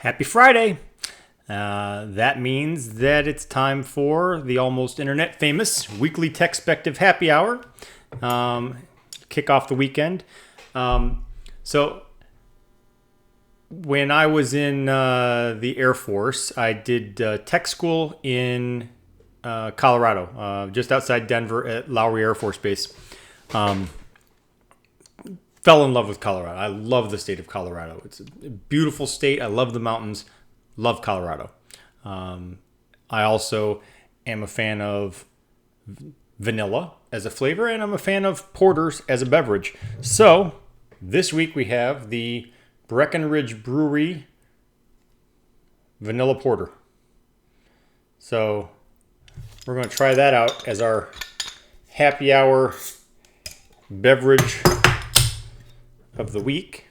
Happy Friday! That means that it's time for the almost internet famous weekly TechSpective happy hour. Kick off the weekend. So when I was in the Air Force, I did tech school in Colorado, just outside Denver at Lowry Air Force Base. Fell in love with Colorado. I love the state of Colorado. It's a beautiful state. I love the mountains. Love Colorado. I also am a fan of vanilla as a flavor, and I'm a fan of porters as a beverage. So this week we have the Breckenridge Brewery Vanilla Porter. So we're going to try that out as our happy hour beverage of the week.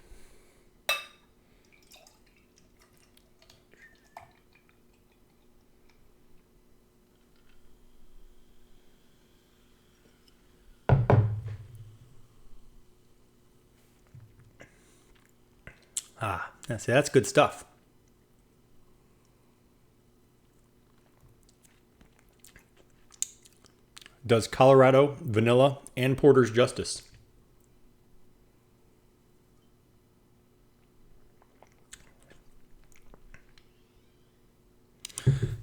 See, that's good stuff. Does Colorado vanilla and porters justice.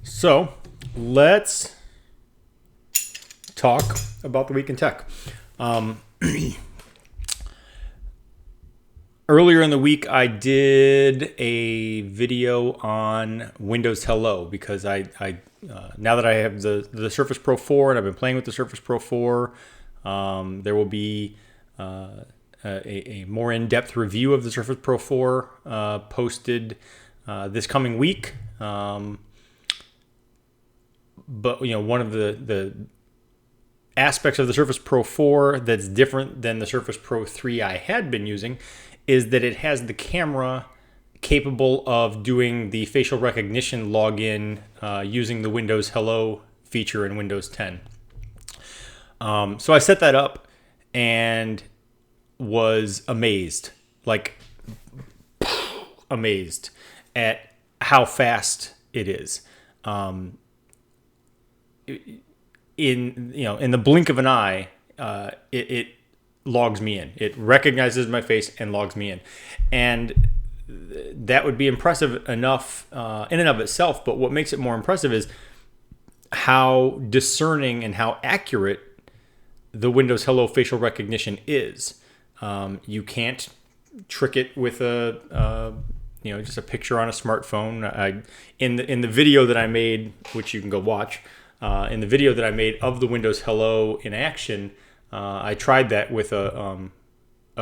So let's talk about the week in tech. Earlier in the week, I did a video on Windows Hello because I now that I have the Surface Pro 4 and I've been playing with the Surface Pro 4, there will be a more in-depth review of the Surface Pro 4 posted this coming week. But one of the aspects of the Surface Pro 4 that's different than the Surface Pro 3 I had been using is that it has the camera capable of doing the facial recognition login using the Windows Hello feature in Windows 10. So I set that up and was amazed at how fast it is. In the blink of an eye, it logs me in. It recognizes my face and logs me in, and that would be impressive enough in and of itself. But what makes it more impressive is how discerning and how accurate the Windows Hello facial recognition is. You can't trick it with just a picture on a smartphone. In the video that I made, which you can go watch. In the video that I made of the Windows Hello in action, I tried that with a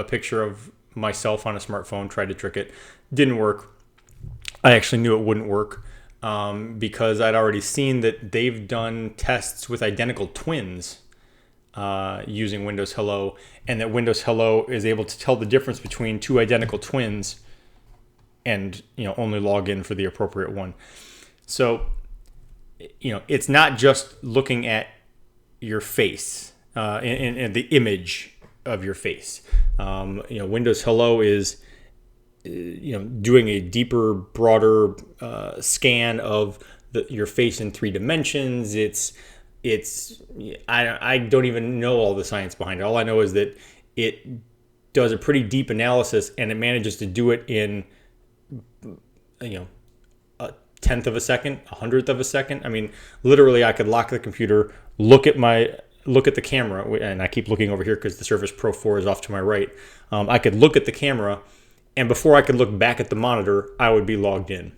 picture of myself on a smartphone, tried to trick it. Didn't work. I actually knew it wouldn't work because I'd already seen that they've done tests with identical twins using Windows Hello, and that Windows Hello is able to tell the difference between two identical twins and only log in for the appropriate one. So it's not just looking at your face and the image of your face. Windows Hello is doing a deeper, broader scan of your face in 3 dimensions. I don't even know all the science behind it. All I know is that it does a pretty deep analysis, and it manages to do it in a tenth of a second, 100th of a second. I mean, literally, I could lock the computer, look at the camera, and I keep looking over here because the Surface Pro 4 is off to my right. I could look at the camera, and before I could look back at the monitor, I would be logged in.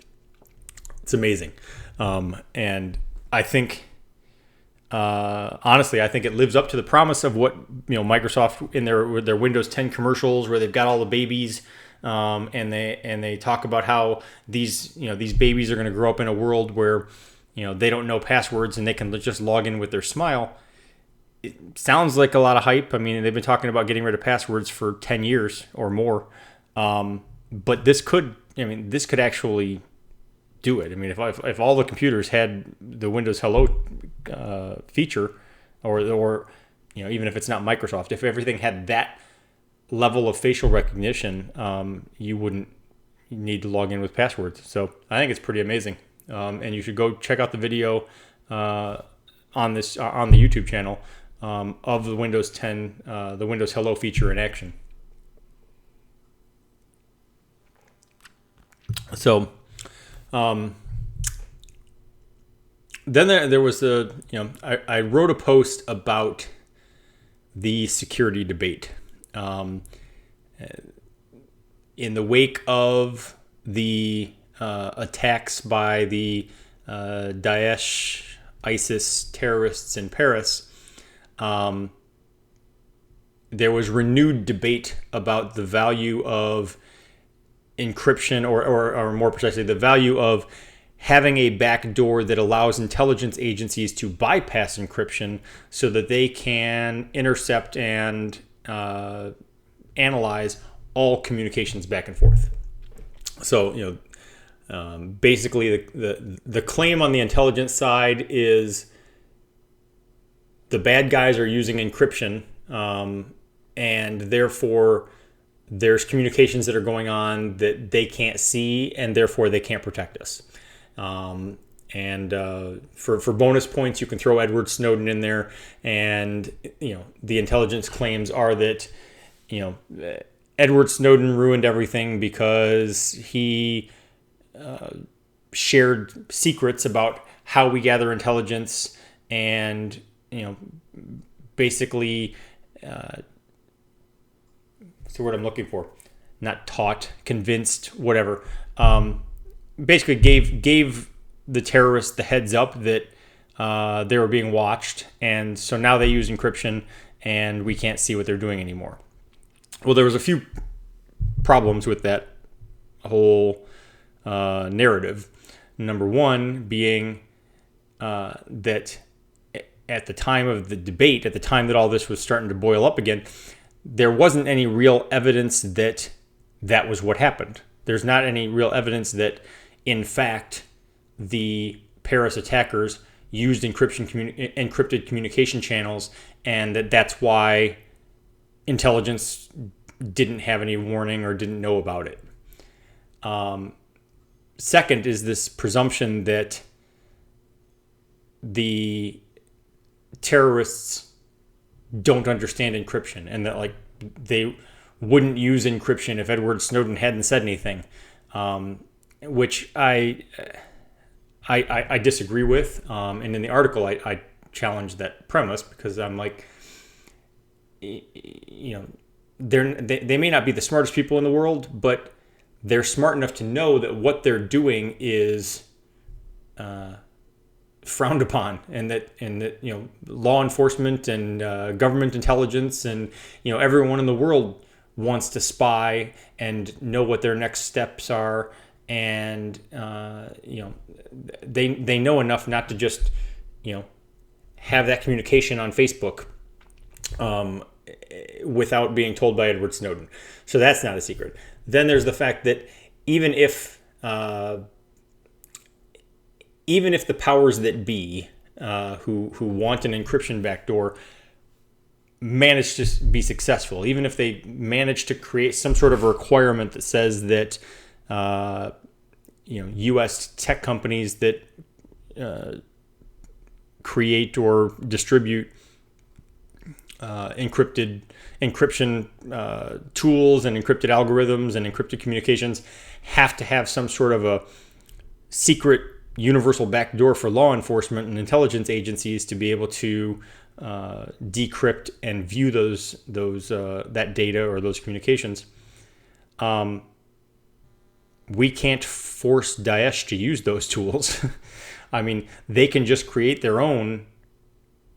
It's amazing. And I think, honestly, I think it lives up to the promise of what Microsoft in their Windows 10 commercials, where they've got all the babies, and they talk about how these babies are going to grow up in a world where they don't know passwords and they can just log in with their smile. It sounds like a lot of hype. I mean, they've been talking about getting rid of passwords for 10 years or more. But this could actually do it. I mean, if all the computers had the Windows Hello feature, or even if it's not Microsoft, if everything had that level of facial recognition, you wouldn't need to log in with passwords. So I think it's pretty amazing. And you should go check out the video on the YouTube channel of the Windows 10, the Windows Hello feature in action. So then there was I wrote a post about the security debate in the wake of the attacks by the Daesh, ISIS terrorists in Paris. There was renewed debate about the value of encryption, or more precisely, the value of having a backdoor that allows intelligence agencies to bypass encryption so that they can intercept and analyze all communications back and forth. So, basically the claim on the intelligence side is the bad guys are using encryption, and therefore there's communications that are going on that they can't see, and therefore they can't protect us. For bonus points, you can throw Edward Snowden in there, and the intelligence claims are that Edward Snowden ruined everything because he shared secrets about how we gather intelligence, and basically, what's the word I'm looking for? Not taught, convinced, whatever. Basically gave the terrorists the heads up that they were being watched, and so now they use encryption, and we can't see what they're doing anymore. Well, there was a few problems with that whole narrative. Number one being that at the time of the debate, at the time that all this was starting to boil up again, there wasn't any real evidence that that was what happened. There's not any real evidence that, in fact, the Paris attackers used encrypted communication channels, and that's why intelligence didn't have any warning or didn't know about it. Second is this presumption that the terrorists don't understand encryption, and that they wouldn't use encryption if Edward Snowden hadn't said anything, which I disagree with. And in the article, I challenge that premise, because I'm like, they may not be the smartest people in the world, but they're smart enough to know that what they're doing is frowned upon, and that law enforcement and government intelligence and everyone in the world wants to spy and know what their next steps are, and they know enough not to just have that communication on Facebook without being told by Edward Snowden. So that's not a secret. Then there's the fact that even if the powers that be who want an encryption backdoor manage to be successful, even if they manage to create some sort of requirement that says that U.S. tech companies that create or distribute encryption tools and encrypted algorithms and encrypted communications have to have some sort of a secret universal backdoor for law enforcement and intelligence agencies to be able to decrypt and view that data or those communications. We can't force Daesh to use those tools. I mean, they can just create their own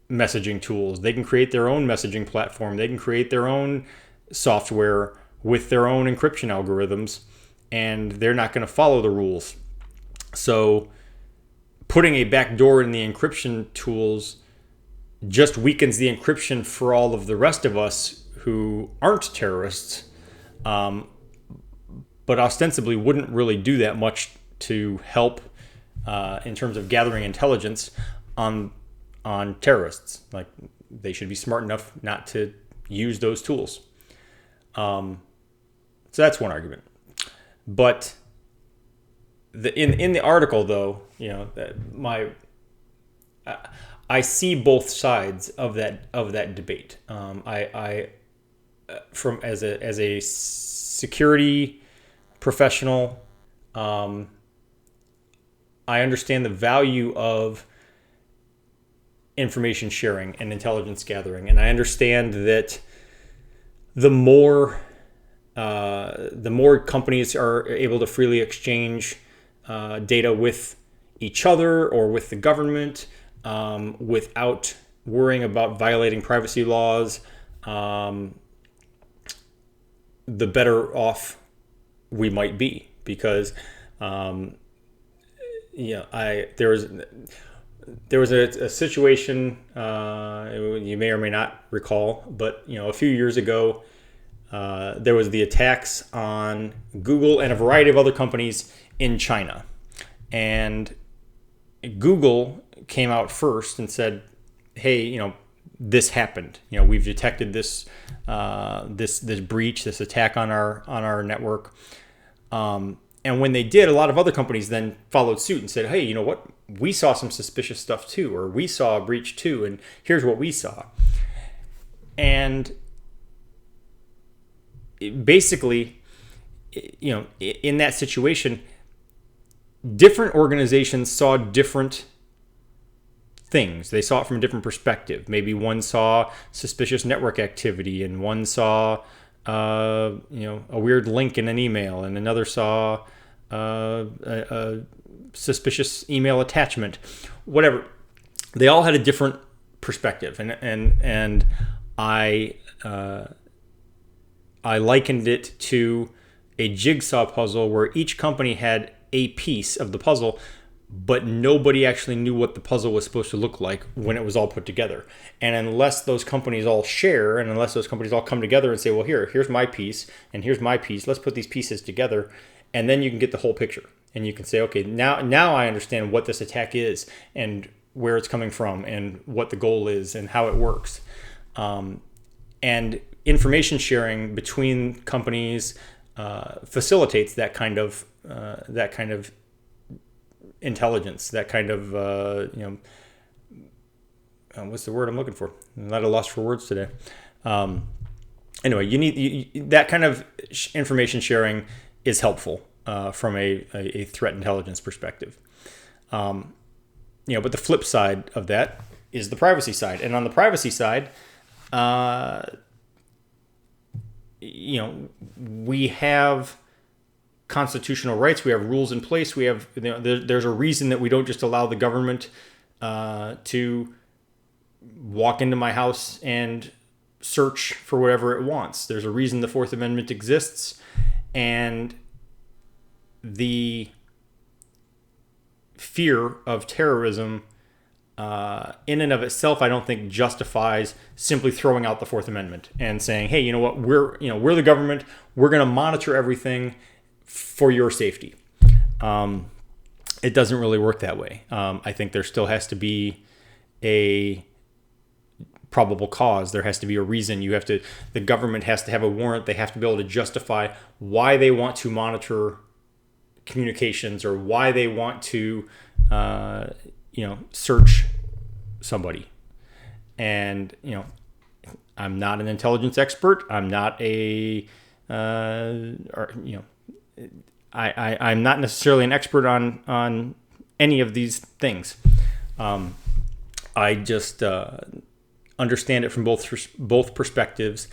messaging tools. They can create their own messaging platform. They can create their own software with their own encryption algorithms, and they're not going to follow the rules. So putting a backdoor in the encryption tools just weakens the encryption for all of the rest of us who aren't terrorists, but ostensibly wouldn't really do that much to help in terms of gathering intelligence on terrorists. Like, they should be smart enough not to use those tools. So that's one argument. But in the article, though, I see both sides of that debate. I from as a security professional, I understand the value of information sharing and intelligence gathering, and I understand that the more companies are able to freely exchange data with each other or with the government without worrying about violating privacy laws, the better off we might be. Because there was a situation you may or may not recall, but a few years ago, there was the attacks on Google and a variety of other companies in China, and Google came out first and said, "Hey, this happened. We've detected this this breach, this attack on our network." And when they did, a lot of other companies then followed suit and said, "Hey, you know what? We saw some suspicious stuff too, or we saw a breach too, and here's what we saw." And basically, in that situation, different organizations saw different things. They saw it from a different perspective. Maybe one saw suspicious network activity, and one saw a weird link in an email, and another saw a suspicious email attachment. Whatever. They all had a different perspective, and I likened it to a jigsaw puzzle where each company had a piece of the puzzle, but nobody actually knew what the puzzle was supposed to look like when it was all put together. And unless those companies all share, and unless those companies all come together and say, well, here's my piece, and here's my piece, let's put these pieces together, and then you can get the whole picture. And you can say, okay, now I understand what this attack is, and where it's coming from, and what the goal is, and how it works. And information sharing between companies facilitates that kind of intelligence, that kind of what's the word I'm looking for? I'm not at a loss for words today. Anyway, you need that kind of information sharing is helpful from a threat intelligence perspective. But the flip side of that is the privacy side, and on the privacy side, we have constitutional rights. We have rules in place. We have there's a reason that we don't just allow the government to walk into my house and search for whatever it wants. There's a reason the Fourth Amendment exists, and the fear of terrorism in and of itself, I don't think justifies simply throwing out the Fourth Amendment and saying, hey, you know what, we're the government, we're going to monitor everything for your safety. It doesn't really work that way. I think there still has to be a probable cause. There has to be a reason. The government has to have a warrant. They have to be able to justify why they want to monitor communications, or why they want to search somebody. And I'm not an intelligence expert. I'm not I'm not necessarily an expert on any of these things. I just understand it from both perspectives,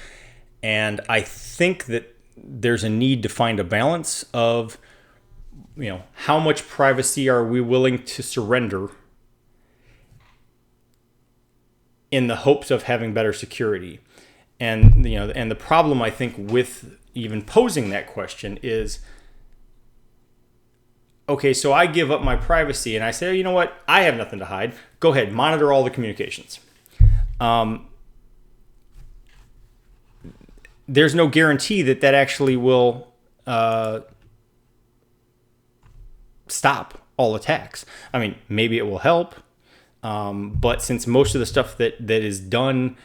and I think that there's a need to find a balance of how much privacy are we willing to surrender in the hopes of having better security. And the problem, I think, with even posing that question is, okay, so I give up my privacy and I say, you know what, I have nothing to hide. Go ahead, monitor all the communications. There's no guarantee that actually will stop all attacks. I mean, maybe it will help, but since most of the stuff that is done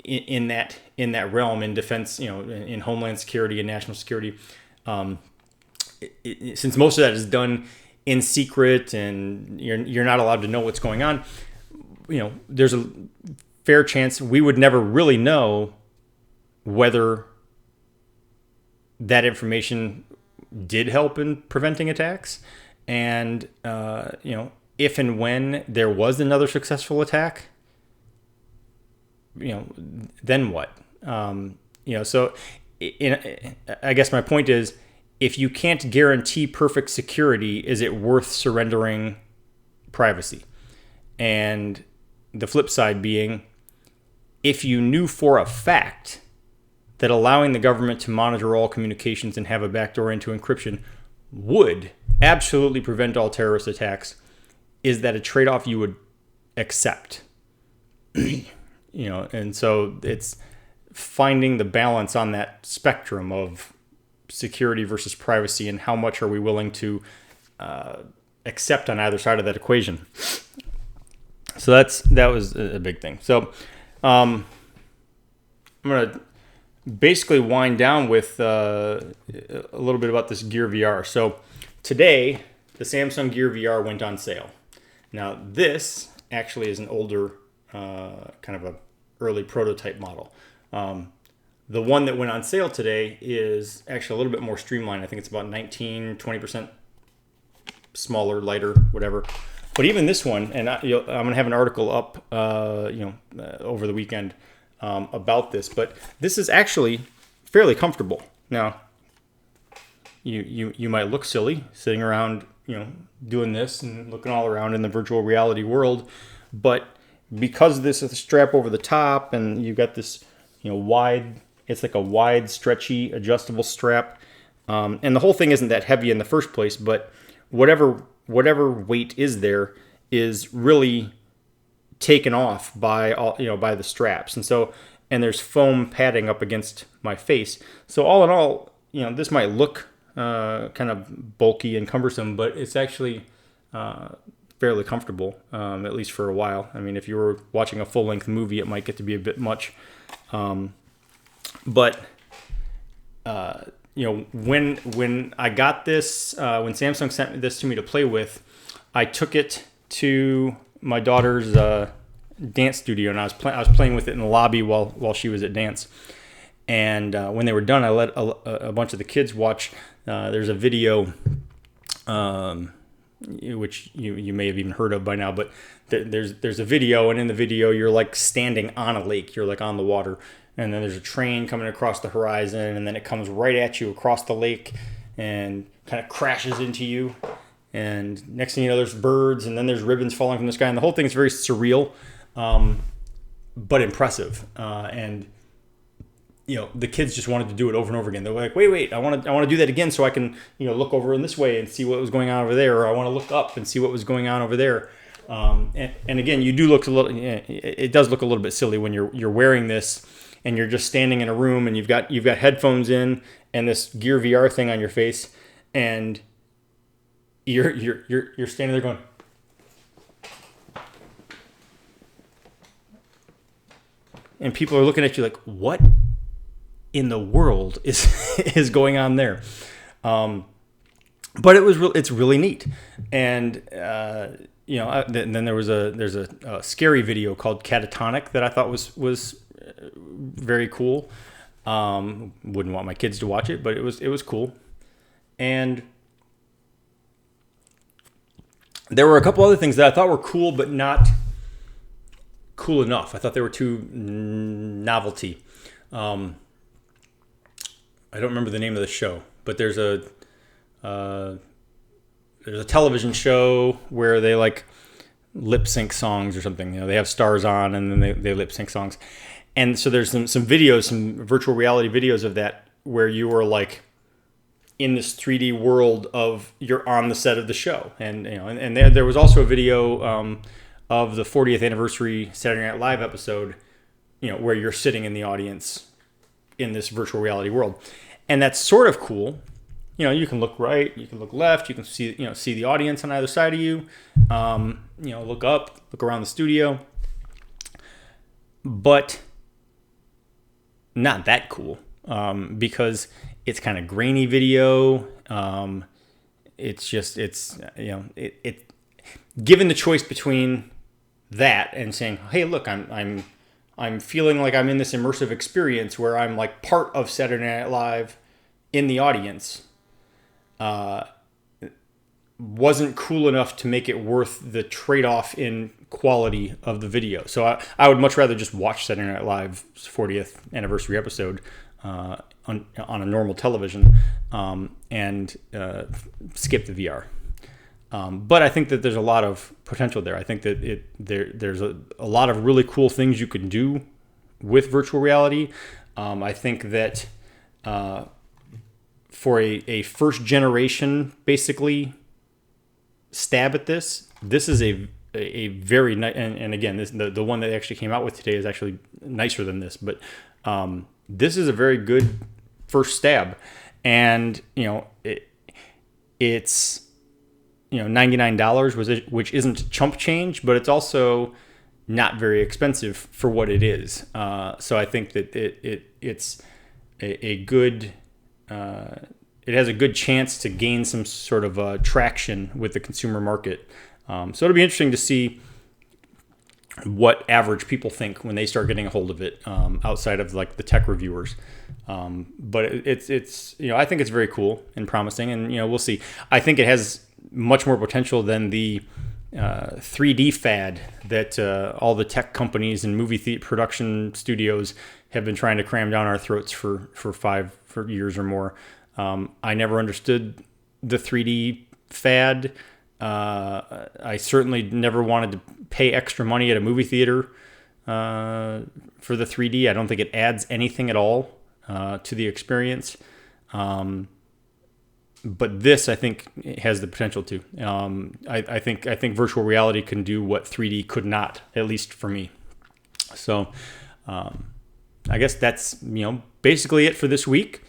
in that realm, in defense, in homeland security and national security, since most of that is done in secret and you're not allowed to know what's going on, there's a fair chance we would never really know whether that information did help in preventing attacks. And, if and when there was another successful attack, then what? So I guess my point is, if you can't guarantee perfect security, is it worth surrendering privacy? And the flip side being, if you knew for a fact that allowing the government to monitor all communications and have a backdoor into encryption would absolutely prevent all terrorist attacks, is that a trade-off you would accept? And so it's finding the balance on that spectrum of security versus privacy, and how much are we willing to accept on either side of that equation. So that was a big thing. So I'm going to basically wind down with a little bit about this Gear VR. So today, the Samsung Gear VR went on sale. Now, this actually is an older, kind of a early prototype model. The one that went on sale today is actually a little bit more streamlined. I think it's about 20% smaller, lighter, whatever. But even this one, and I'm going to have an article up, over the weekend about this. But this is actually fairly comfortable. Now, you might look silly sitting around, doing this and looking all around in the virtual reality world, but because this is a strap over the top, and you've got this, wide. It's like a wide, stretchy, adjustable strap. And the whole thing isn't that heavy in the first place, but whatever weight is there is really taken off by by the straps. And there's foam padding up against my face. So all in all, this might look kind of bulky and cumbersome, but it's actually fairly comfortable, at least for a while. I mean, if you were watching a full-length movie, it might get to be a bit much. But when I got this, when Samsung sent this to me to play with, I took it to my daughter's dance studio, and I was playing with it in the lobby while she was at dance. And when they were done, I let a bunch of the kids watch. There's a video, which you may have even heard of by now, but there's a video, and in the video you're like standing on a lake, you're like on the water, and then there's a train coming across the horizon, and then it comes right at you across the lake and kind of crashes into you, and next thing you know, there's birds, and then there's ribbons falling from the sky, and the whole thing is very surreal, but impressive. And the kids just wanted to do it over and over again. They're like, wait, I want to do that again so I can, look over in this way and see what was going on over there, or I want to look up and see what was going on over there. And again, you do look a little. It does look a little bit silly when you're wearing this and you're just standing in a room and you've got headphones in and this Gear VR thing on your face, and you're standing there going. And people are looking at you like, what in the world is going on there? But it's really neat. And then there's a scary video called Catatonic that I thought was very cool. Wouldn't want my kids to watch it, but it was cool. And there were a couple other things that I thought were cool, but not cool enough. I thought they were too novelty. I don't remember the name of the show, but there's a television show where they like lip sync songs or something. They have stars on and then they lip sync songs. And so there's some videos, some virtual reality videos of that where you were like in this 3D world of you're on the set of the show. And and there was also a video of the 40th anniversary Saturday Night Live episode, where you're sitting in the audience in this virtual reality world. And that's sort of cool. You can look right, you can look left, you can see the audience on either side of you. Look up, look around the studio. But not that cool, because It's kind of grainy video. It's given the choice between that and saying, hey, look, I'm feeling like I'm in this immersive experience where I'm like part of Saturday Night Live in the audience, wasn't cool enough to make it worth the trade-off in quality of the video. So I would much rather just watch Saturday Night Live's 40th anniversary episode on a normal television and skip the VR. But I think that there's a lot of potential there. I think that there's a lot of really cool things you can do with virtual reality. I think that for a first generation, basically, stab at this is a very nice, and again, the one that actually came out with today is actually nicer than this, but this is a very good first stab. And it's $99, which isn't chump change, but it's also not very expensive for what it is. So I think that it's a good, it has a good chance to gain some sort of traction with the consumer market. So it'll be interesting to see what average people think when they start getting a hold of it, outside of like the tech reviewers. But it's I think it's very cool and promising, and we'll see. I think it has much more potential than the 3D fad that all the tech companies and movie theater production studios have been trying to cram down our throats for years or more. I never understood the 3D fad. I certainly never wanted to pay extra money at a movie theater for the 3D. I don't think it adds anything at all to the experience. But this, I think, has the potential to. I think virtual reality can do what 3D could not, at least for me. So I guess that's basically it for this week.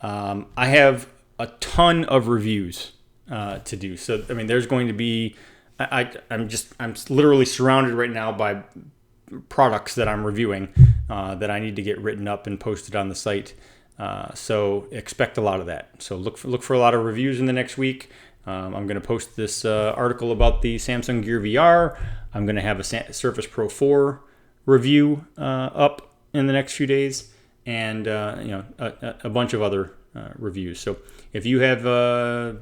I have a ton of reviews to do. So I mean, there's going to be. I'm literally surrounded right now by products that I'm reviewing that I need to get written up and posted on the site. So expect a lot of that. So look for a lot of reviews in the next week. I'm going to post this article about the Samsung Gear VR. I'm going to have a Surface Pro 4 review up in the next few days, and a bunch of other reviews. So if you have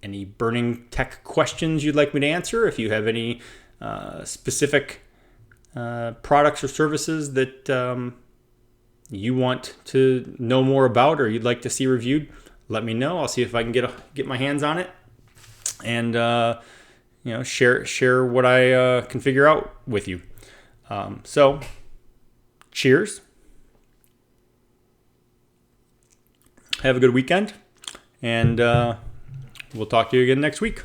any burning tech questions you'd like me to answer, if you have any specific products or services that you want to know more about or you'd like to see reviewed, let me know. I'll see if I can get my hands on it and share what I can figure out with you. So cheers. Have a good weekend, and we'll talk to you again next week.